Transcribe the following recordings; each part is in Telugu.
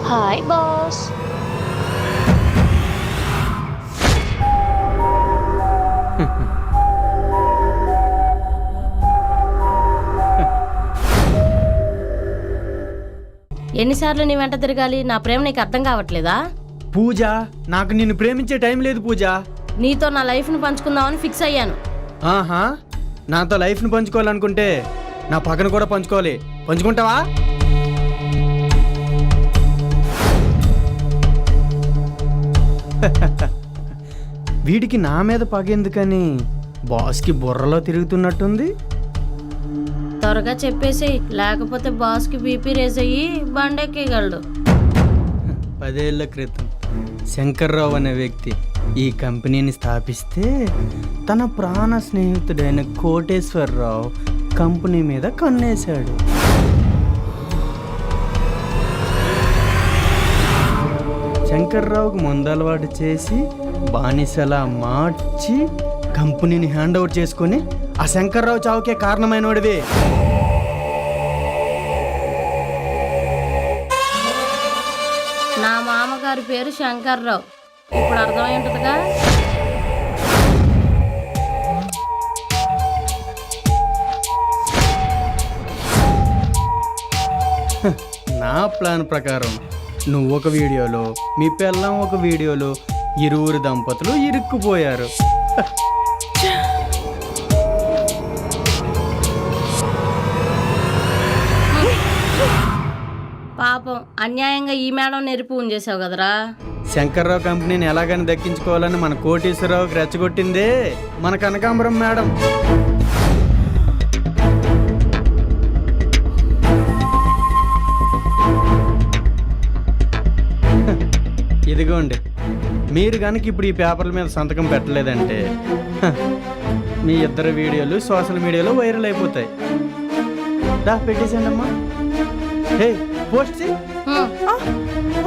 Hi boss. ఎన్నిసార్లు నీ వెంట తిరగాలి? నా ప్రేమ నీకు అర్థం కావట్లేదా? పూజ, నాకు నిన్ను ప్రేమించే టైం లేదు పూజ. నీతో నా లైఫ్ను పంచుకుందామని ఫిక్స్ అయ్యాను. ఆహా, నాతో లైఫ్ని పంచుకోవాలనుకుంటే నా పక్కన కూడా పంచుకోవాలి. పంచుకుంటావా? వీడికి నా మీద పగెందుకని బాస్కి బుర్రలో తిరుగుతున్నట్టుంది. త్వరగా చెప్పేసి, లేకపోతే బాస్కి బీపీ రేజ్ అయ్యి బండెక్కేయగలడు. 10 ఏళ్ల క్రితం శంకర్రావు అనే వ్యక్తి ఈ కంపెనీని స్థాపిస్తే తన ప్రాణ స్నేహితుడైన కోటేశ్వరరావు కంపెనీ మీద కన్నేశాడు. శంకర్రావుకు మందలవాటు చేసి బానిసలా మార్చి కంపెనీని హ్యాండ్ ఓవర్ చేసుకుని ఆ శంకర్రావు చావుకే కారణమైనోడివి. నా మామగారి పేరు శంకర్రావు. ఇప్పుడు అర్థమైంటుందిగా. నా ప్లాన్ ప్రకారం నువ్వు ఒక వీడియోలో, మీ పిల్లం ఒక వీడియోలో ఇరువురు దంపతులు ఇరుక్కుపోయారు. పాపం, అన్యాయంగా ఈ మేడం నెరిపి ఉంచేసావు కదరా. శంకర్రావు కంపెనీని ఎలాగని దక్కించుకోవాలని మన కోటేశ్వరరావుకి రెచ్చగొట్టిందే మన కనకాంబరం మేడం. ఇదిగోండి, మీరు కనుక ఇప్పుడు ఈ పేపర్ల మీద సంతకం పెట్టలేదంటే మీ ఇద్దరు వీడియోలు సోషల్ మీడియాలో వైరల్ అయిపోతాయి. దా పెట్టేసండి అమ్మా. హే, పోస్ట్ హ్మ్.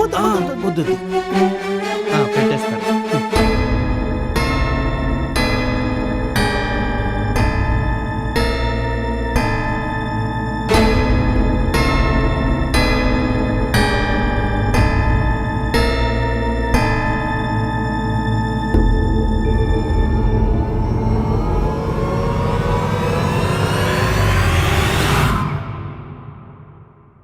వద్దు, పెట్టేస్తాను.